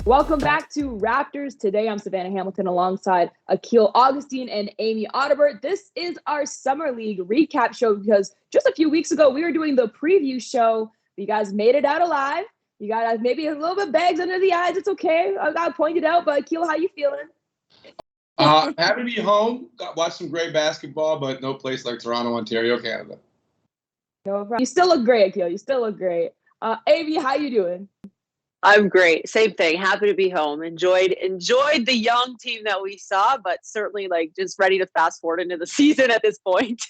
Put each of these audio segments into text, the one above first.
Welcome back to Raptors. Today I'm Savanna Hamilton alongside Akil, Augustine, and Amy Audibert. This is our Summer League recap show because just a few weeks ago we were doing the preview show. You guys made it out alive. You guys maybe a little bit bags under the eyes. It's okay. I got pointed out, but Akil, how you feeling? Happy to be home. Watched some great basketball, but no place like Toronto, Ontario, Canada. No problem. You still look great, Akil. You still look great. Amy, how you doing? I'm great. Same thing. Happy to be home. Enjoyed the young team that we saw, but certainly just ready to fast forward into the season at this point.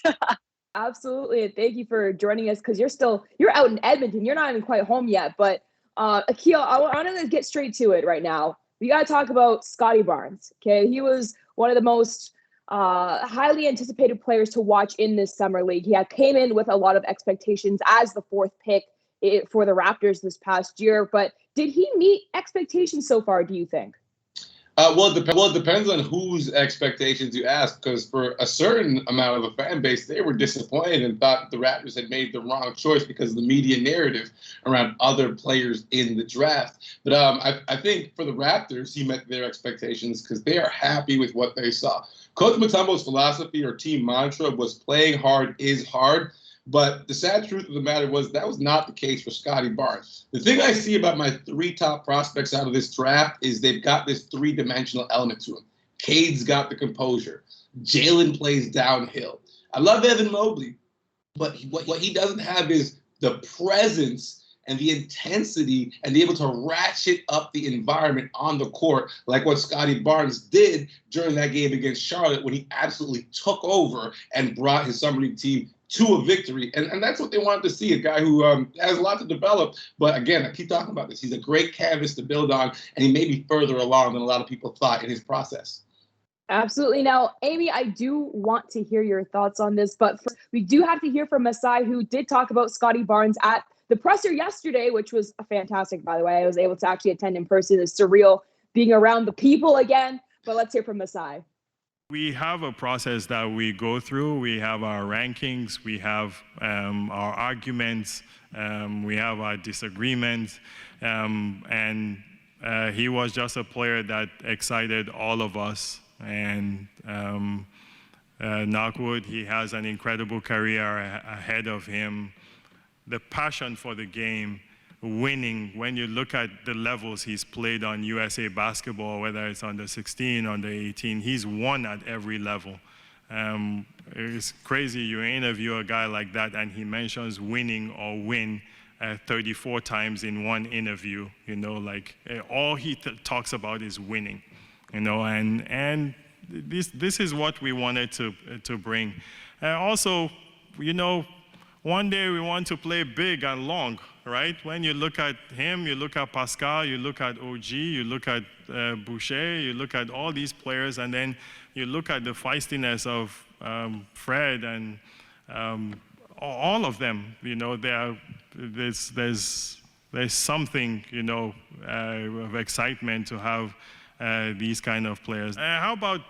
Absolutely. And thank you for joining us because you're out in Edmonton. You're not even quite home yet. But Akil, I want to get straight to it right now. We got to talk about Scotty Barnes. Okay. He was one of the most highly anticipated players to watch in this summer league. He came in with a lot of expectations as the fourth pick for the Raptors this past year, but did he meet expectations so far, do you think? Well, it depends on whose expectations you ask, because for a certain amount of the fan base, they were disappointed and thought the Raptors had made the wrong choice because of the media narrative around other players in the draft. But I think for the Raptors, he met their expectations because they are happy with what they saw. Coach Mutombo's philosophy or team mantra was playing hard is hard. But the sad truth of the matter was that was not the case for Scotty Barnes. The thing I see about my three top prospects out of this draft is they've got this three-dimensional element to them. Cade's got the composure. Jalen plays downhill. I love Evan Mobley, but what he doesn't have is the presence and the intensity and be able to ratchet up the environment on the court like what Scotty Barnes did during that game against Charlotte when he absolutely took over and brought his summer league team to a victory. And that's what they wanted to see, a guy who has a lot to develop. But again, I keep talking about this. He's a great canvas to build on, and he may be further along than a lot of people thought in his process. Absolutely. Now, Amy, I do want to hear your thoughts on this, but first, we do have to hear from Masai, who did talk about Scotty Barnes at the presser yesterday, which was fantastic, by the way. I was able to actually attend in person. It's surreal being around the people again. But let's hear from Masai. We have a process that we go through. We have our rankings, we have our arguments, we have our disagreements, and he was just a player that excited all of us. And knockwood, he has an incredible career ahead of him. The passion for the game, winning, when you look at the levels he's played on USA basketball, whether it's under 16, under 18, he's won at every level. It's crazy, you interview a guy like that and he mentions winning or win 34 times in one interview, all he talks about is winning, and this is what we wanted to bring. Also, one day we want to play big and long, right? When you look at him, you look at Pascal, you look at OG, you look at Boucher, you look at all these players, and then you look at the feistiness of Fred and all of them. There's something, of excitement to have these kind of players. How about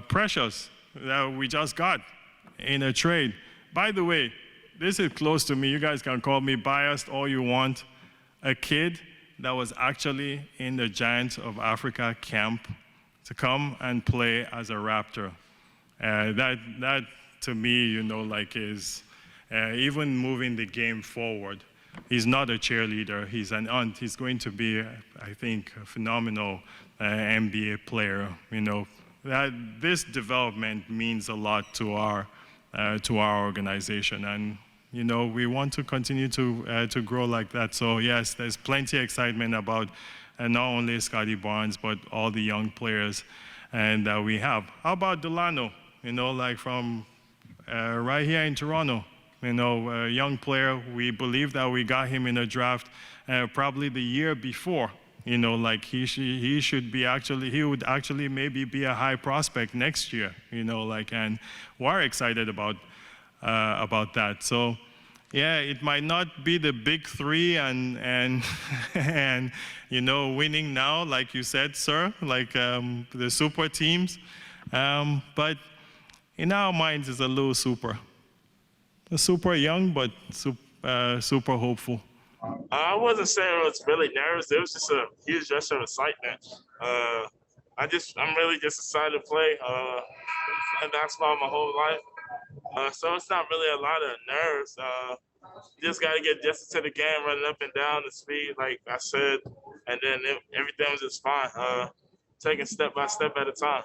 Precious that we just got in a trade? By the way, this is close to me. You guys can call me biased all you want. A kid that was actually in the Giants of Africa camp to come and play as a Raptor. That to me, is even moving the game forward. He's not a cheerleader. He's going to be, I think, a phenomenal NBA player. That this development means a lot to our organization, and we want to continue to grow like that. So yes, there's plenty of excitement about not only Scotty Barnes but all the young players and that we have. How about Delano? From right here in Toronto, a young player. We believe that we got him in a draft probably the year before. He would actually maybe be a high prospect next year, and we're excited about that. So, yeah, it might not be the big three and winning now, like you said, sir, the super teams, but in our minds it's a little super young, but super hopeful. I wasn't saying it was really nervous. It was just a huge rush of excitement. I'm really just excited to play and basketball my whole life. So it's not really a lot of nerves. You just got to get adjusted to the game, running up and down the speed, like I said, and then everything was just fine. Taking step by step at a time.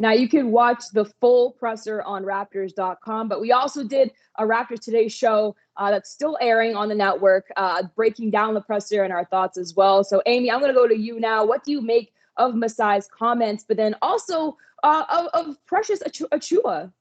Now you can watch the full presser on Raptors.com, but we also did a Raptors Today show that's still airing on the network, breaking down the presser and our thoughts as well. So Amy, I'm going to go to you now. What do you make of Masai's comments, but then also of Precious Achiuwa?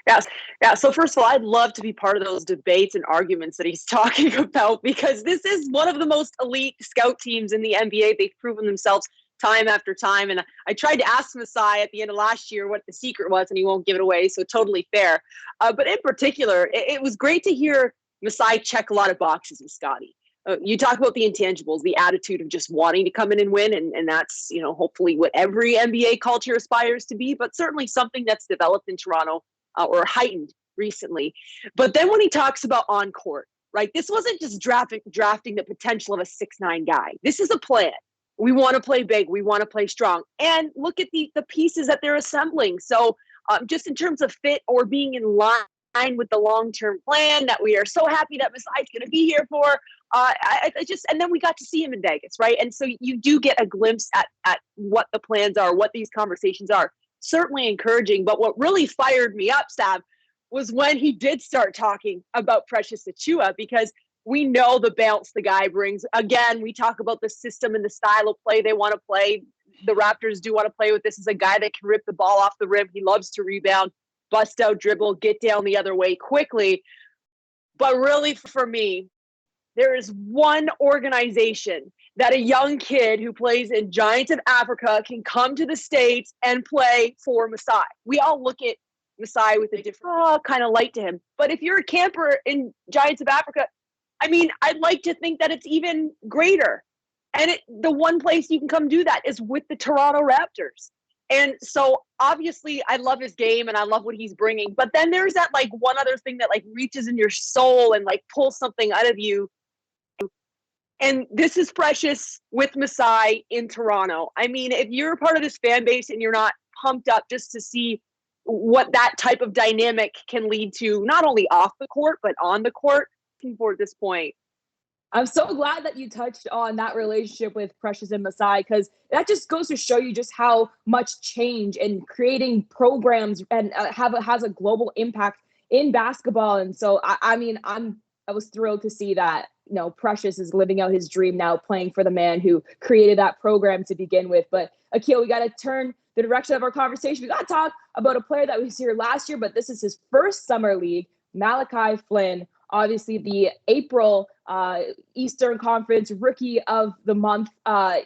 Yeah. So first of all, I'd love to be part of those debates and arguments that he's talking about, because this is one of the most elite scout teams in the NBA. They've proven themselves time after time. And I tried to ask Masai at the end of last year what the secret was, and he won't give it away. So totally fair. But in particular, it was great to hear Masai check a lot of boxes with Scotty. You talk about the intangibles, the attitude of just wanting to come in and win. And that's, hopefully what every NBA culture aspires to be, but certainly something that's developed in Toronto or heightened recently. But then when he talks about on court, right, this wasn't just drafting the potential of a 6'9" guy. This is a plan. We want to play big. We want to play strong. And look at the pieces that they're assembling. So just in terms of fit or being in line with the long-term plan that we are so happy that Masai's going to be here for. And then we got to see him in Vegas, right? And so you do get a glimpse at what the plans are, what these conversations are. Certainly encouraging. But what really fired me up, Sav, was when he did start talking about Precious Achiuwa, because we know the bounce the guy brings. Again, we talk about the system and the style of play they want to play. The Raptors do want to play with this as a guy that can rip the ball off the rim. He loves to rebound, bust out dribble, get down the other way quickly. But really, for me, there is one organization that a young kid who plays in Giants of Africa can come to the States and play for Masai. We all look at Masai with a different kind of light to him. But if you're a camper in Giants of Africa, I'd like to think that it's even greater. And the one place you can come do that is with the Toronto Raptors. And so obviously I love his game and I love what he's bringing. But then there's that one other thing that reaches in your soul and pulls something out of you. And this is Precious with Masai in Toronto. If you're a part of this fan base and you're not pumped up just to see what that type of dynamic can lead to, not only off the court, but on the court, for this point. I'm so glad that you touched on that relationship with Precious and Masai, because that just goes to show you just how much change and creating programs and has a global impact in basketball. And so I was thrilled to see that Precious is living out his dream now, playing for the man who created that program to begin with. But Akil, we got to turn the direction of our conversation. We got to talk about a player that was here last year, but this is his first summer league, Malachi Flynn. Obviously, the April Eastern Conference Rookie of the Month. How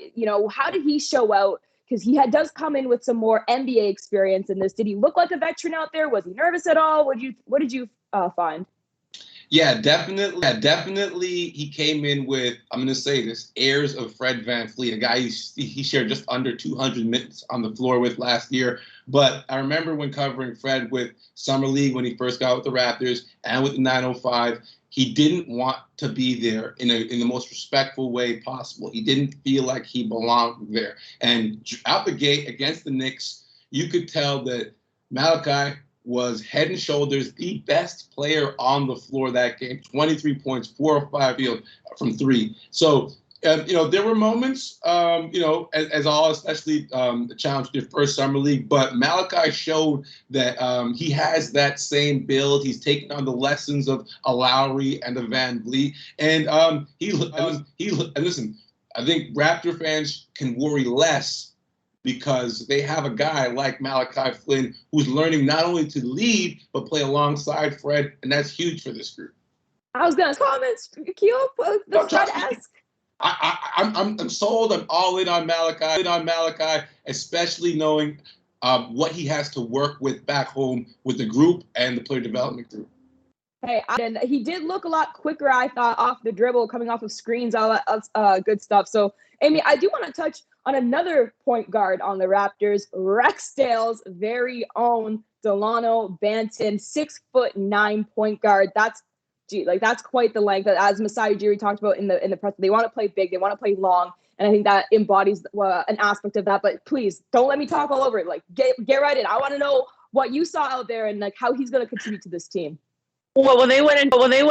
did he show out? Because he does come in with some more NBA experience in this. Did he look like a veteran out there? Was he nervous at all? What did you find? Yeah, definitely. He came in with, I'm going to say this, airs of Fred VanVleet, a guy he shared just under 200 minutes on the floor with last year. But I remember when covering Fred with Summer League when he first got with the Raptors and with the 905, he didn't want to be there in the most respectful way possible. He didn't feel like he belonged there. And out the gate against the Knicks, you could tell that Malachi was head and shoulders the best player on the floor that game. 23 points, 4 or 5 field from 3. So, there were moments, as all, especially the challenge to the first summer league. But Malachi showed that he has that same build. He's taken on the lessons of a Lowry and a VanVleet, and listen. I think Raptor fans can worry less because they have a guy like Malachi Flynn who's learning not only to lead but play alongside Fred, and that's huge for this group. I was gonna comment, Akil, but try to ask. I'm sold. I'm all in on Malachi, especially knowing what he has to work with back home with the group and the player development group. Hey, and he did look a lot quicker, I thought, off the dribble, coming off of screens, all that good stuff. So, Amy, I do want to touch on another point guard on the Raptors, Rexdale's very own Delano Banton, 6'9" point guard. That's gee, like that's quite the length that, as Masai Ujiri talked about in the press, they want to play big, they want to play long. And I think that embodies an aspect of that. But please don't let me talk all over it. Like get right in. I want to know what you saw out there and like how he's going to contribute to this team. Well, when they went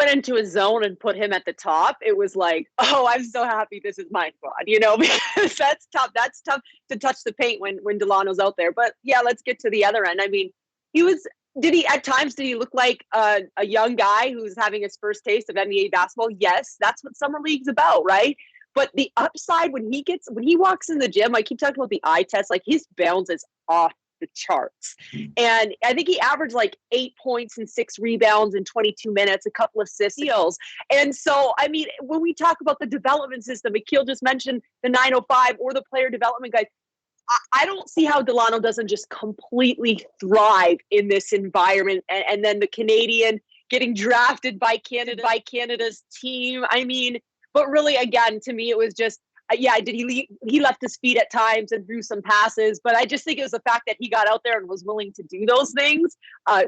into a zone and put him at the top, it was like, oh, I'm so happy this is my squad, because that's tough. That's tough to touch the paint when Delano's out there. But yeah, let's get to the other end. I mean, did he look like a young guy who's having his first taste of NBA basketball? Yes, that's what Summer League's about, right? But the upside when he walks in the gym, I keep talking about the eye test, like his bounce is off the charts. And I think he averaged like 8 points and 6 rebounds in 22 minutes, a couple of steals. And so, I mean, when we talk about the development system, Akil just mentioned the 905 or the player development guys. I don't see how Delano doesn't just completely thrive in this environment. And then the Canadian getting drafted by Canada's team. I mean, but really, again, to me, it was just, he left his feet at times and threw some passes, but I just think it was the fact that he got out there and was willing to do those things.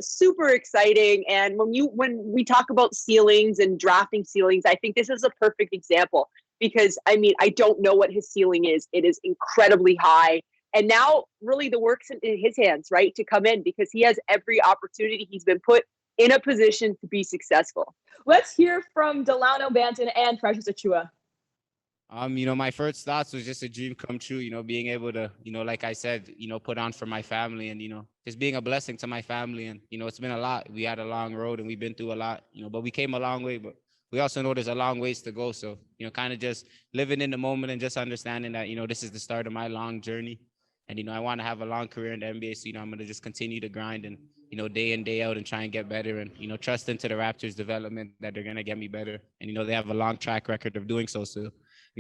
Super exciting. And when we talk about ceilings and drafting ceilings, I think this is a perfect example because, I mean, I don't know what his ceiling is. It is incredibly high. And now really the work's in his hands, right, to come in because he has every opportunity. He's been put in a position to be successful. Let's hear from Delano Banton and Precious Achiuwa. My first thoughts was just a dream come true, being able to, like I said, put on for my family and, just being a blessing to my family. And, it's been a lot. We had a long road and we've been through a lot, but we came a long way, but we also know there's a long ways to go. So, kind of just living in the moment and just understanding that, this is the start of my long journey. And, I want to have a long career in the NBA. So, I'm going to just continue to grind and, day in, day out and try and get better and, trust into the Raptors development that they're going to get me better. And, they have a long track record of doing so. So,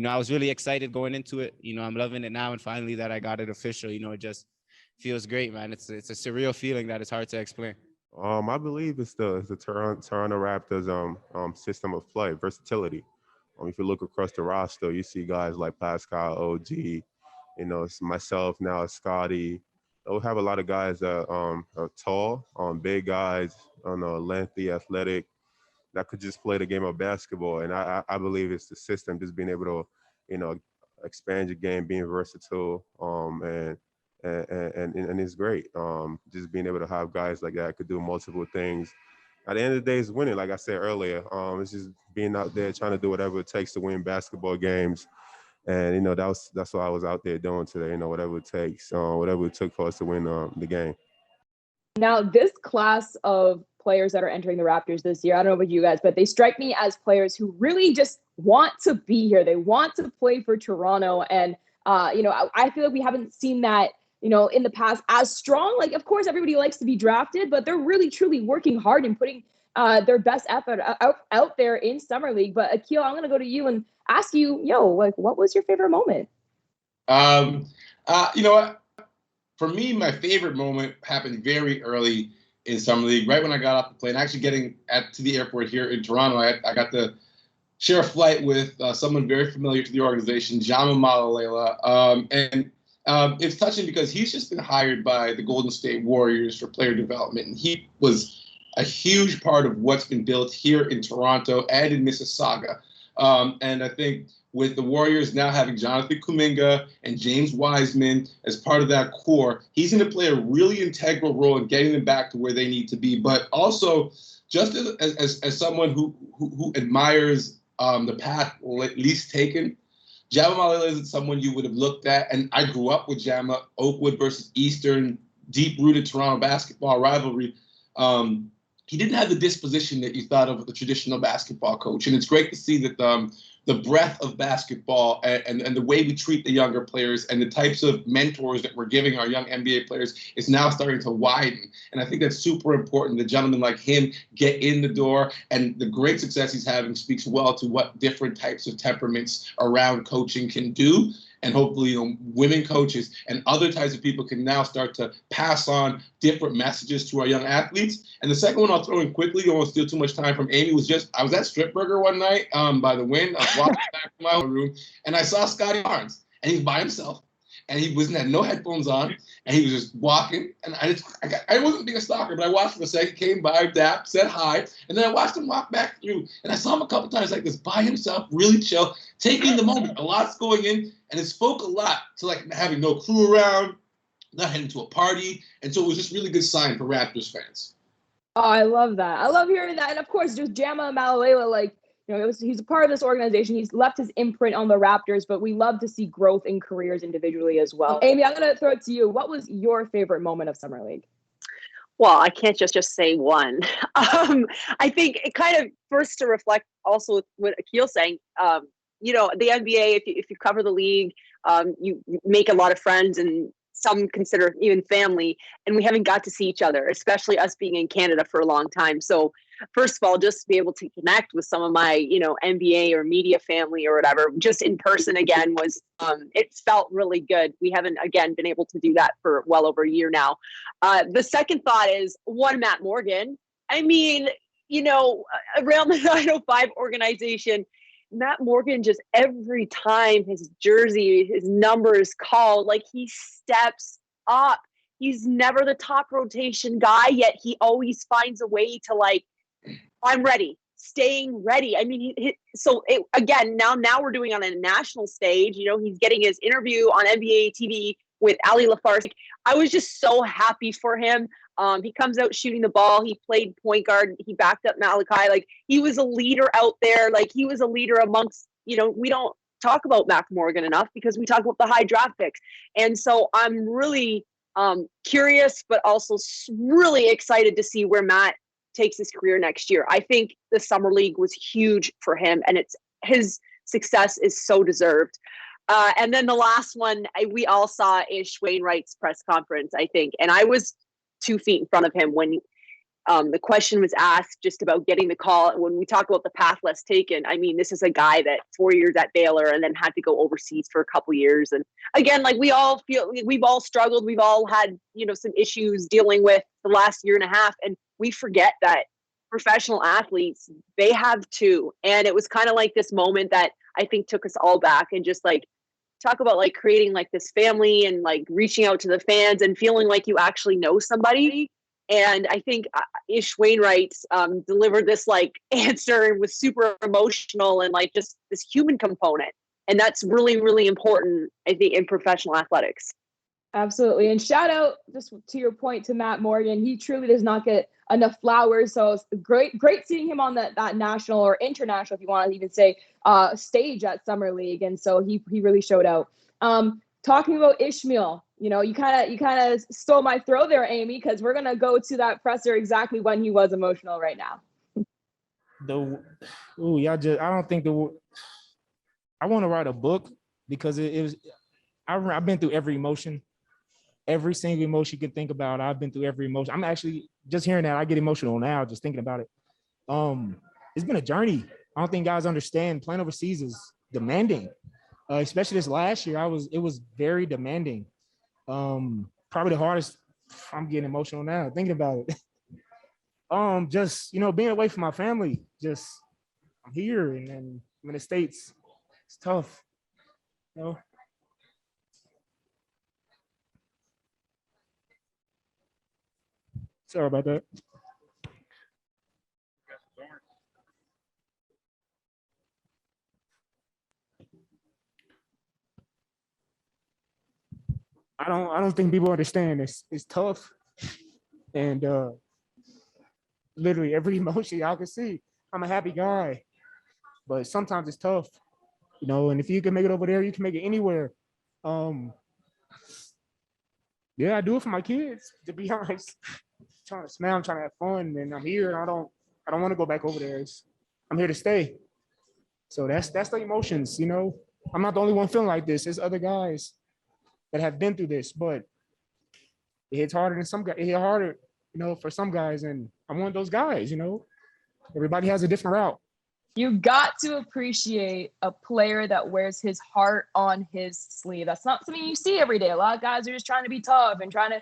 I was really excited going into it. I'm loving it now. And finally that I got it official, it just feels great, man. It's a surreal feeling that it's hard to explain. I believe it's the Toronto Raptors system of play, versatility. If you look across the roster, you see guys like Pascal, OG, it's myself now, Scotty. We have a lot of guys that are tall, big guys, lengthy, athletic, that could just play the game of basketball. And I believe it's the system, just being able to, expand your game, being versatile, and it's great. Just being able to have guys like that could do multiple things. At the end of the day, it's winning. Like I said earlier, it's just being out there trying to do whatever it takes to win basketball games. And, that's what I was out there doing today, whatever it takes, whatever it took for us to win the game. Now, this class of players that are entering the Raptors this year, I don't know about you guys, but they strike me as players who really just want to be here. They want to play for Toronto. And, I feel like we haven't seen that, in the past as strong. Like, of course, everybody likes to be drafted, but they're really, truly working hard and putting their best effort out there in Summer League. But Akil, I'm going to go to you and ask you, what was your favorite moment? You know what? For me, my favorite moment happened very early in Summer League, right when I got off the plane. Actually getting to the airport here in Toronto, I got to share a flight with someone very familiar to the organization, Jama Malalela. And it's touching because he's just been hired by the Golden State Warriors for player development. And he was a huge part of what's been built here in Toronto and in Mississauga. And I think with the Warriors now having Jonathan Kuminga and James Wiseman as part of that core, he's going to play a really integral role in getting them back to where they need to be. But also, just as someone who admires the path least taken, Jama Malalela isn't someone you would have looked at. And I grew up with Jama, Oakwood versus Eastern, deep-rooted Toronto basketball rivalry. He didn't have the disposition that you thought of the traditional basketball coach. And it's great to see that the breadth of basketball and the way we treat the younger players and the types of mentors that we're giving our young NBA players is now starting to widen. And I think that's super important. The gentleman like him get in the door, and the great success he's having speaks well to what different types of temperaments around coaching can do. And hopefully, women coaches and other types of people can now start to pass on different messages to our young athletes. And the second one I'll throw in quickly, don't want to steal too much time from Amy, was just, I was at Strip Burger one night by the Wind. I was walking back to my room, and I saw Scotty Barnes, and he's by himself. And he had no headphones on, and he was just walking. And I wasn't being a stalker, but I watched him a second, came by, dapped, said hi, and then I watched him walk back through. And I saw him a couple times like this by himself, really chill, taking the moment. A lot's going in, and it spoke a lot to like having no crew around, not heading to a party. And so it was just really good sign for Raptors fans. Oh, I love that. I love hearing that. And of course, just Jama Malalela, like, you know, he's a part of this organization. He's left his imprint on the Raptors, but we love to see growth in careers individually as well. Amy, I'm going to throw it to you. What was your favorite moment of Summer League? Well, I can't just say one. I think it kind of first to reflect also what Akil's saying. You know, the NBA, if you cover the league, you make a lot of friends, and some consider even family, and we haven't got to see each other, especially us being in Canada for a long time. So first of all, just to be able to connect with some of my, you know, NBA or media family or whatever, just in person again was, it felt really good. We haven't, again, been able to do that for well over a year now. The second thought is Matt Morgan. I mean, you know, around the 905 organization, Matt Morgan, just every time his jersey, his number is called, like he steps up. He's never the top rotation guy, yet he always finds a way to like, I'm ready, staying ready. I mean, again, now we're doing on a national stage. You know, he's getting his interview on NBA TV with Ali Lafarge. I was just so happy for him. He comes out shooting the ball. He played point guard. He backed up Malachi. Like, he was a leader out there. Like, he was a leader amongst, you know, we don't talk about Mac Morgan enough because we talk about the high draft picks. And so I'm really curious, but also really excited to see where Matt takes his career next year. I think the Summer League was huge for him, and his success is so deserved. And then the last one we all saw is Wainwright's press conference, I think. And I was 2 feet in front of him when the question was asked just about getting the call. When we talk about the path less taken, I mean, this is a guy that 4 years at Baylor and then had to go overseas for a couple years. And again, like, we all feel, we've all struggled. We've all had, you know, some issues dealing with the last year and a half. And we forget that professional athletes, they have too. And it was kind of like this moment that I think took us all back, and just like talk about like creating like this family and like reaching out to the fans and feeling like you actually know somebody. And I think Ish Wainwright delivered this like answer and was super emotional and like just this human component. And that's really, really important, I think, in professional athletics. Absolutely. And shout out, just to your point, to Matt Morgan. He truly does not get enough flowers. So it's great seeing him on that national or international, if you want to even say, stage at Summer League. And so he really showed out. Talking about Ishmael, you know, you kind of stole my throw there, Amy, because we're going to go to that presser exactly when he was emotional right now. I want to write a book, because I've been through every emotion. Every single emotion you can think about, I've been through every emotion. I'm actually just hearing that, I get emotional now just thinking about it. It's been a journey. I don't think guys understand playing overseas is demanding. Especially this last year, it was very demanding. Probably the hardest. I'm getting emotional now thinking about it. Just, you know, being away from my family. Just, I'm here, and then I'm in the States. It's tough, you know. Sorry about that. I don't think people understand. It's tough, and literally every emotion y'all can see. I'm a happy guy, but sometimes it's tough, you know. And if you can make it over there, you can make it anywhere. Yeah, I do it for my kids, to be honest. Trying to smile, I'm trying to have fun, and I'm here, and I don't want to go back over there. I'm here to stay. So that's the emotions, you know. I'm not the only one feeling like this. There's other guys that have been through this, but it hits harder than some guys. It hit harder, you know, for some guys, and I'm one of those guys, you know. Everybody has a different route. You got to appreciate a player that wears his heart on his sleeve. That's not something you see every day. A lot of guys are just trying to be tough and trying to,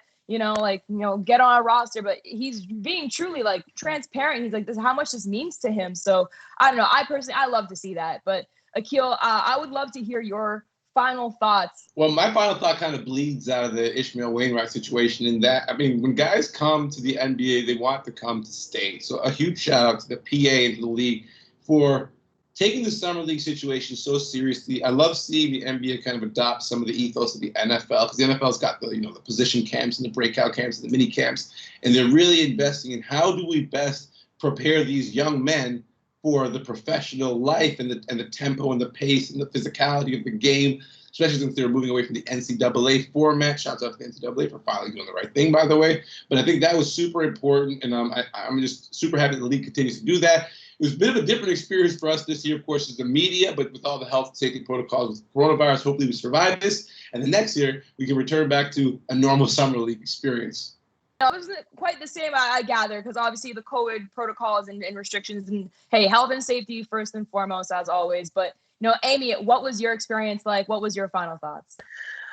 get on a roster, but he's being truly like transparent. He's like, this is how much this means to him. So I don't know. I love to see that. But Akil, I would love to hear your final thoughts? Well, my final thought kind of bleeds out of the Ishmael Wainwright situation in that, I mean, when guys come to the NBA, they want to come to stay. So a huge shout out to the PA and to the league for taking the Summer League situation so seriously. I love seeing the NBA kind of adopt some of the ethos of the NFL, because the NFL's got the, the position camps and the breakout camps and the mini camps, and they're really investing in how do we best prepare these young men for the professional life and the tempo and the pace and the physicality of the game, especially since they're moving away from the NCAA format. Shouts out to the NCAA for finally doing the right thing, by the way. But I think that was super important, and I'm just super happy the league continues to do that. It was a bit of a different experience for us this year, of course, as the media, but with all the health and safety protocols with coronavirus, hopefully we survive this. And the next year, we can return back to a normal Summer League experience. It wasn't quite the same, I gather, because obviously the COVID protocols and restrictions, and hey, health and safety first and foremost, as always. But, Amy, what was your experience like? What was your final thoughts?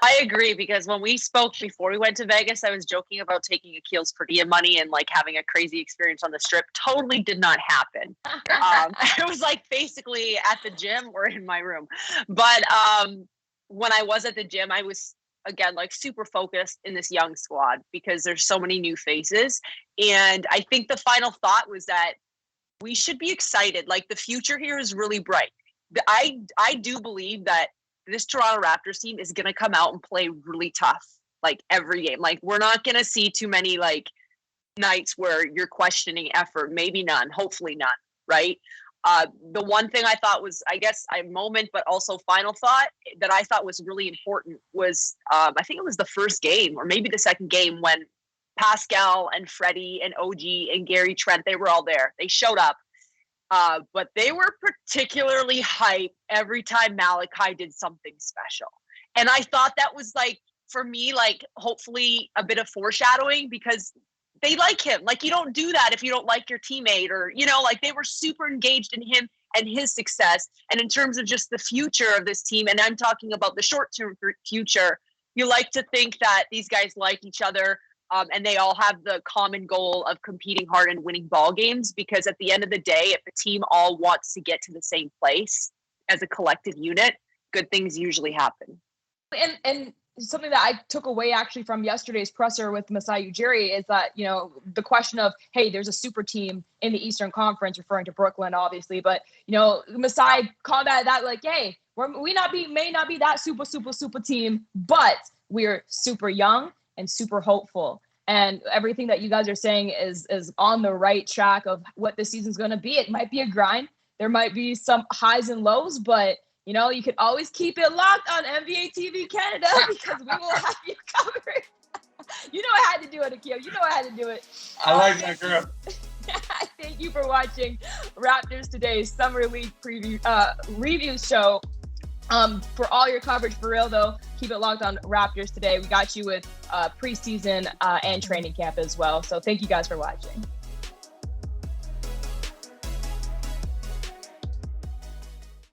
I agree, because when we spoke before we went to Vegas, I was joking about taking Akil's per diem money and like having a crazy experience on the strip. Totally did not happen. It was like basically at the gym or in my room. But when I was at the gym, I was, again, like super focused in this young squad because there's so many new faces. And I think the final thought was that we should be excited. Like the future here is really bright. I do believe that this Toronto Raptors team is going to come out and play really tough, like every game. Like we're not going to see too many like nights where you're questioning effort, maybe none, hopefully none. Right. The one thing I thought was, I guess a moment, but also final thought that I thought was really important was, I think it was the first game or maybe the second game when Pascal and Freddie and OG and Gary Trent, they were all there. They showed up. But they were particularly hype every time Malachi did something special. And I thought that was like, for me, like hopefully a bit of foreshadowing because they like him. Like you don't do that if you don't like your teammate or, like they were super engaged in him and his success. And in terms of just the future of this team, and I'm talking about the short-term future, you like to think that these guys like each other. And they all have the common goal of competing hard and winning ball games, because at the end of the day, if the team all wants to get to the same place as a collective unit, good things usually happen. And something that I took away actually from yesterday's presser with Masai Ujiri is that, the question of, hey, there's a super team in the Eastern Conference, referring to Brooklyn, obviously. But, Masai combated that like, hey, may not be that super team, but we're super young and super hopeful. And everything that you guys are saying is on the right track of what this season's going to be. It might be a grind. There might be some highs and lows, but, you can always keep it locked on NBA TV Canada because we will have you covered. I had to do it, Akil. I had to do it. I like that, girl. Thank you for watching Raptors Today's Summer League preview review show. For all your coverage, for real though, keep it locked on Raptors Today. We got you with preseason and training camp as well. So thank you guys for watching.